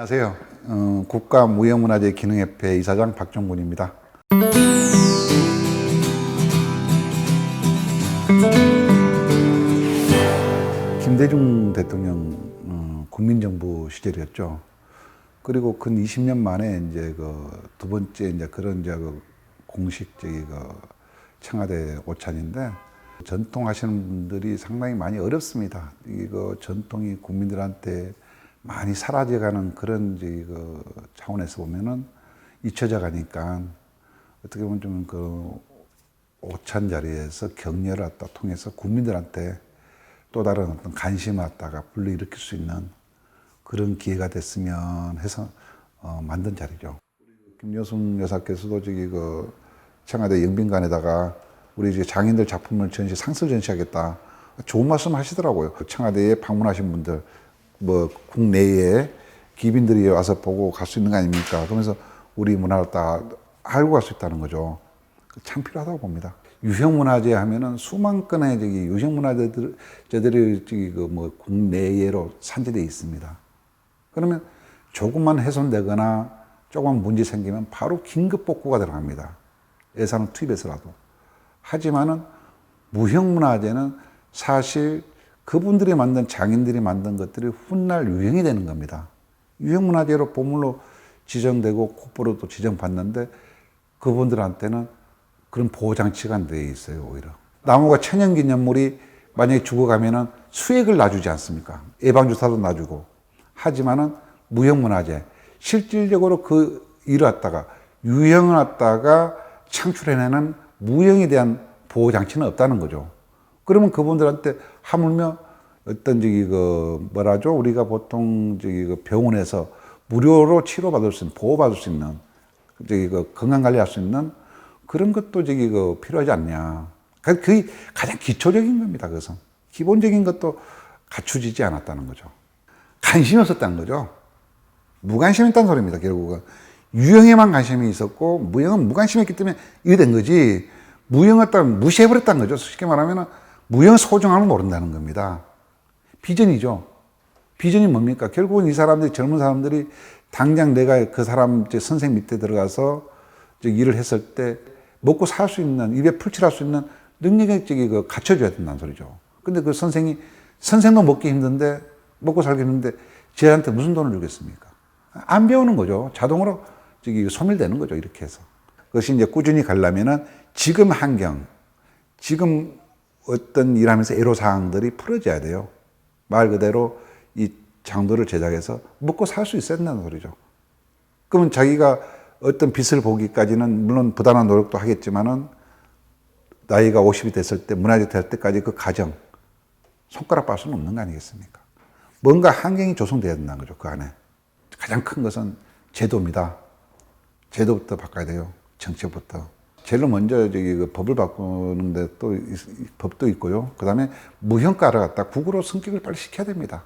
안녕하세요. 국가무형문화재 기능협회 이사장 박종군입니다. 김대중 대통령 국민정부 시절이었죠. 그리고 근 20년 만에 이제 그 두 번째 이제 그런 이제 그 공식 청와대 오찬인데, 전통하시는 분들이 상당히 많이 어렵습니다. 이거 전통이 국민들한테 많이 사라져가는 그런 그 차원에서 보면은 잊혀져 가니까 어떻게 보면 좀 그 오찬 자리에서 격려를 갖다 통해서 국민들한테 또 다른 어떤 관심을 갖다가 불러일으킬 수 있는 그런 기회가 됐으면 해서 만든 자리죠. 김여순 여사께서도 그 청와대 영빈관에다가 우리 이제 장인들 작품을 상설 전시하겠다. 좋은 말씀 하시더라고요. 청와대에 방문하신 분들, 뭐 국내에 기빈들이 와서 보고 갈 수 있는 거 아닙니까? 그러면서 우리 문화를 다 알고 갈 수 있다는 거죠. 참 필요하다고 봅니다. 유형문화재 하면은 수만 건의 유형문화재들이 뭐 국내외로 산재되어 있습니다. 그러면 조금만 훼손되거나 조금만 문제 생기면 바로 긴급 복구가 들어갑니다. 예산을 투입해서라도. 하지만은 무형문화재는 사실 그분들이 만든, 장인들이 만든 것들이 훗날 유형이 되는 겁니다. 유형문화재로 보물로 지정되고 국보로도 지정받는데 그분들한테는 그런 보호장치가 안 되어 있어요, 오히려. 나무가 천연기념물이 만약에 죽어가면은 수액을 놔주지 않습니까? 예방주사도 놔주고. 하지만은 무형문화재, 실질적으로 그 일을 갖다가, 유형을 갖다가 창출해내는 무형에 대한 보호장치는 없다는 거죠. 그러면 그분들한테 하물며 어떤 뭐라죠? 우리가 보통 그 병원에서 무료로 치료받을 수 있는, 보호받을 수 있는, 건강관리할 수 있는 그런 것도 필요하지 않냐. 그게 가장 기초적인 겁니다, 그것은. 기본적인 것도 갖추지지 않았다는 거죠. 관심이 없었다는 거죠. 무관심했다는 소리입니다, 결국은. 유형에만 관심이 있었고, 무형은 무관심했기 때문에 이게 된 거지. 무형을 무시해버렸다는 거죠. 쉽게 말하면 무형 소중함을 모른다는 겁니다. 비전이죠. 비전이 뭡니까? 결국은 이 사람들이, 젊은 사람들이 당장 내가 그 사람 선생 밑에 들어가서 일을 했을 때 먹고 살 수 있는, 입에 풀칠할 수 있는 능력이 갖춰줘야 된다는 소리죠. 근데 그 선생도 먹기 힘든데, 먹고 살기 힘든데, 쟤한테 무슨 돈을 주겠습니까? 안 배우는 거죠. 자동으로 소멸되는 거죠. 이렇게 해서. 그것이 이제 꾸준히 가려면은 지금 환경, 지금 어떤 일하면서 애로사항들이 풀어져야 돼요. 말 그대로 이 장도를 제작해서 먹고 살 수 있어야 된다는 소리죠. 그러면 자기가 어떤 빛을 보기까지는 물론 부단한 노력도 하겠지만은 나이가 50이 됐을 때, 문화재 될 때까지 그 과정, 손가락 빻을 수는 없는 거 아니겠습니까? 뭔가 환경이 조성돼야 된다는 거죠, 그 안에. 가장 큰 것은 제도입니다. 제도부터 바꿔야 돼요. 정책부터. 제일 먼저 그 법을 바꾸는데 또 법도 있고요. 그 다음에 무형가를 갖다 국어로 승격을 빨리 시켜야 됩니다.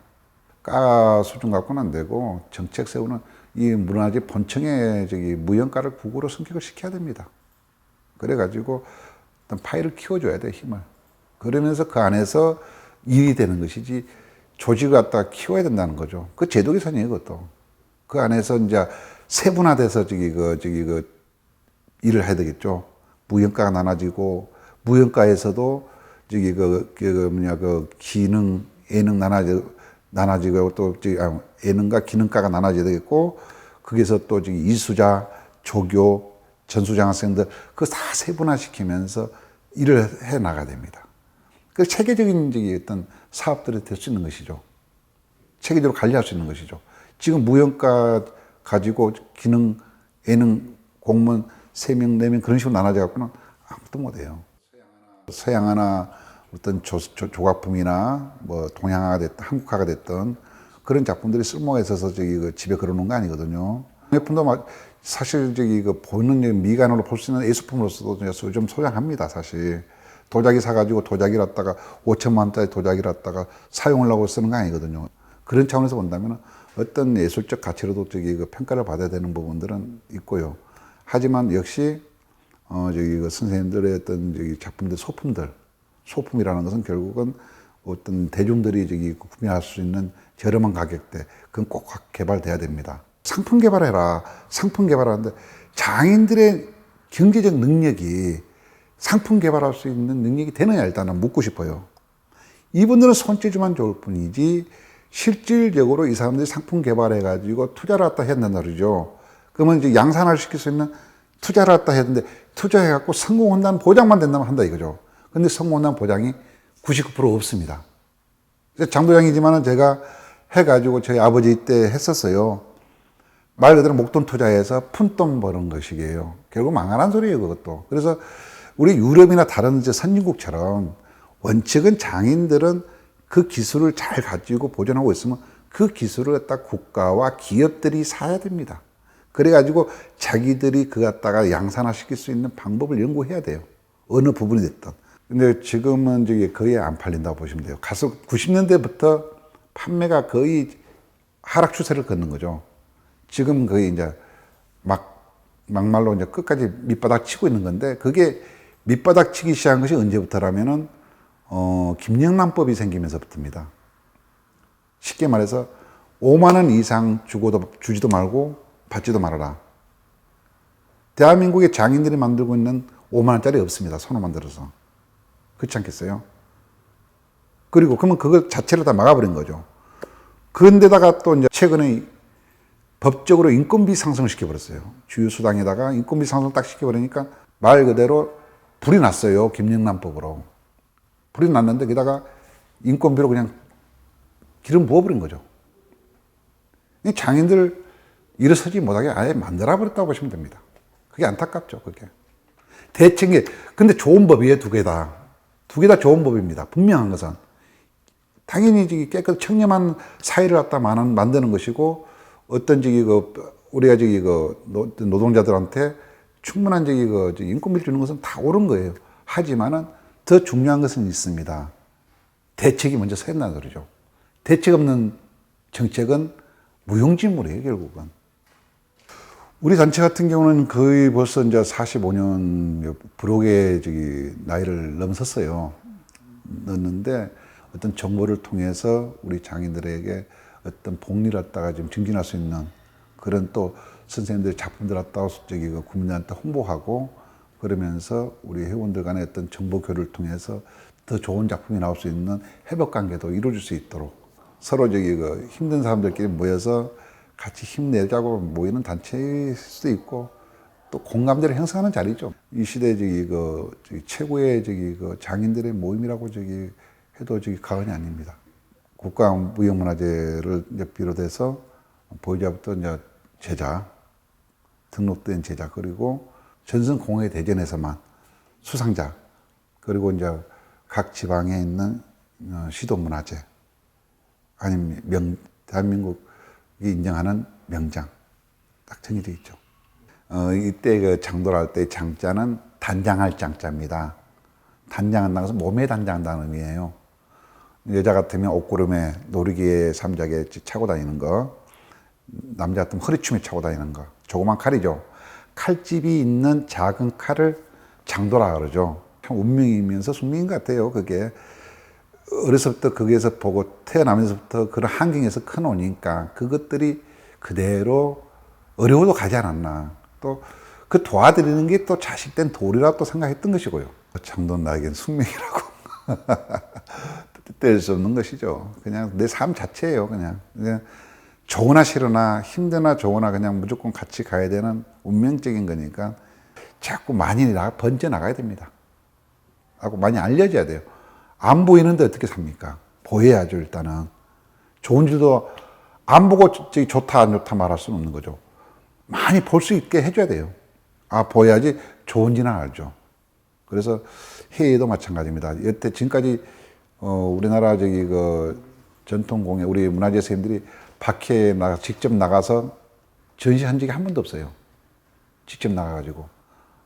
가 수준 갖고는 안 되고 정책 세우는 이 문화재 본청에 무형가를 국어로 승격을 시켜야 됩니다. 그래가지고 어떤 파일을 키워줘야 돼, 힘을. 그러면서 그 안에서 일이 되는 것이지 조직을 갖다 키워야 된다는 거죠. 그 제도 개선이에요, 그것도. 그 안에서 이제 세분화돼서 일을 해야 되겠죠. 무형가가 나눠지고, 무형가에서도 기능, 예능 나눠지고, 또 예능과 기능가가 나눠져야 되겠고, 거기서 또 이수자, 조교, 전수장학생들, 그거 다 세분화시키면서 일을 해 나가야 됩니다. 그 체계적인 어떤 사업들이 될 수 있는 것이죠. 체계적으로 관리할 수 있는 것이죠. 지금 무형가 가지고 기능, 예능, 공무원 3명, 4명 그런 식으로 나눠져 갖고는 아무도 못해요. 서양 하나 어떤 조각품이나 뭐 동양화가 됐든 한국화가 됐든 그런 작품들이 쓸모가 있어서 집에 걸어놓은 거 아니거든요. 예품도 사실 보는 미간으로 볼 수 있는 예술품으로서도 좀 소장합니다, 사실. 도자기 사가지고 도자기를 갖다가 5천만 원짜리 도자기를 갖다가 사용하려고 쓰는 거 아니거든요. 그런 차원에서 본다면 어떤 예술적 가치로도 평가를 받아야 되는 부분들은 있고요. 하지만 역시 선생님들의 어떤 작품들, 소품이라는 것은 결국은 어떤 대중들이 구매할 수 있는 저렴한 가격대, 그건 꼭 개발돼야 됩니다. 상품 개발해라. 상품 개발하는데 장인들의 경제적 능력이 상품 개발할 수 있는 능력이 되느냐 일단은 묻고 싶어요. 이분들은 손재주만 좋을 뿐이지 실질적으로 이 사람들이 상품 개발해가지고 투자를 갖다 해야 된단 말이죠. 그러면 이제 양산화를 시킬 수 있는 투자를 갖다 해야 되는데 투자해갖고 성공한다는 보장만 된다면 한다 이거죠. 근데 성공한다는 보장이 99% 없습니다. 장부장이지만은 제가 해가지고 저희 아버지 때 했었어요. 말 그대로 목돈 투자해서 푼돈 버는 것이에요. 결국 망하는 소리예요, 그것도. 그래서 우리 유럽이나 다른 선진국처럼 원칙은 장인들은 그 기술을 잘 가지고 보존하고 있으면 그 기술을 갖다 국가와 기업들이 사야 됩니다. 그래가지고 자기들이 그 갖다가 양산화 시킬 수 있는 방법을 연구해야 돼요. 어느 부분이 됐든. 근데 지금은 저게 거의 안 팔린다고 보시면 돼요. 가서 90년대부터 판매가 거의 하락 추세를 걷는 거죠. 지금 거의 이제 막말로 이제 끝까지 밑바닥 치고 있는 건데 그게 밑바닥 치기 시작한 것이 언제부터라면은 김영란법이 생기면서부터입니다. 쉽게 말해서 5만 원 이상 주지도 말고 받지도 말아라. 대한민국의 장인들이 만들고 있는 5만 원짜리 없습니다. 손으로 만들어서. 그렇지 않겠어요? 그리고 그러면 그걸 자체를 다 막아버린 거죠. 그런데다가 또 이제 최근에 법적으로 인건비 상승을 시켜버렸어요. 주요 수당에다가 인건비 상승 딱 시켜버리니까 말 그대로 불이 났어요. 김영란법으로. 불이 났는데 게다가 인건비로 그냥 기름 부어버린 거죠. 장인들 일어서지 못하게 아예 만들어버렸다고 보시면 됩니다. 그게 안타깝죠, 그게. 대책이, 근데 좋은 법이에요, 두 개 다. 두 개 다 좋은 법입니다. 분명한 것은. 당연히 깨끗 청렴한 사회를 갖다 만드는 것이고, 어떤 우리가 노동자들한테 충분한 인건비를 주는 것은 다 옳은 거예요. 하지만은 더 중요한 것은 있습니다. 대책이 먼저 서야 한다는 소리죠. 대책 없는 정책은 무용지물이에요, 결국은. 우리 단체 같은 경우는 거의 벌써 이제 45년 부록의 나이를 넘었어요. 넘었는데 어떤 정보를 통해서 우리 장인들에게 어떤 복리를 갖다가 좀 증진할 수 있는 그런 또 선생님들 작품들 갖다가 국민들한테 홍보하고 그러면서 우리 회원들 간의 어떤 정보 교류를 통해서 더 좋은 작품이 나올 수 있는 협업 관계도 이루어질 수 있도록 서로 힘든 사람들끼리 모여서 같이 힘내자고 모이는 단체일 수도 있고 또 공감대를 형성하는 자리죠. 이 시대 최고의 장인들의 모임이라고 해도 과언이 아닙니다. 국가무형문화재를 비롯해서 보유자부터 이제 제자, 등록된 제자, 그리고 전선공회 대전에서만 수상자, 그리고 이제 각 지방에 있는 시도문화재, 아니면 대한민국이 인정하는 명장, 딱 정해져 있죠. 이때 장도할 때 장자는 단장할 장자입니다. 단장한다는 것은 몸에 단장한다는 의미예요. 여자 같으면 옷구름에 놀이기에 삼작에 차고 다니는 거, 남자 같으면 허리춤에 차고 다니는 거, 조그만 칼이죠. 칼집이 있는 작은 칼을 장도라 그러죠. 참 운명이면서 숙명인 것 같아요, 그게. 어려서부터 거기에서 보고 태어나면서부터 그런 환경에서 커놓으니까 그것들이 그대로 어려워도 가지 않았나. 또 그 도와드리는 게 또 자식된 도리라고 또 생각했던 것이고요. 장도는 나에겐 숙명이라고. 뗄 수 없는 것이죠. 그냥 내 삶 자체예요, 그냥 좋으나 싫으나 힘드나 좋으나 그냥 무조건 같이 가야 되는 운명적인 거니까 자꾸 많이 번져 나가야 됩니다. 하고 많이 알려져야 돼요. 안 보이는데 어떻게 삽니까? 보여야죠, 일단은. 좋은 줄도 안 보고 좋다, 안 좋다 말할 수는 없는 거죠. 많이 볼 수 있게 해줘야 돼요. 보여야지 좋은지는 알죠. 그래서 해외도 마찬가지입니다. 여태 지금까지 우리나라 전통공예, 우리 문화재 선생님들이 밖에 직접 나가서 전시한 적이 한 번도 없어요. 직접 나가가지고.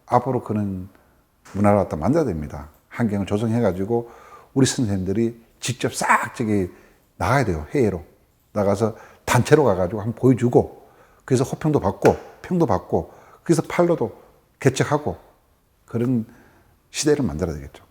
앞으로 그런 문화를 갖다 만들어야 됩니다. 환경을 조성해가지고 우리 선생님들이 직접 싹 나가야 돼요. 해외로. 나가서 단체로 가가지고 한번 보여주고, 그래서 호평도 받고, 평도 받고, 그래서 팔로도 개척하고, 그런 시대를 만들어야 되겠죠.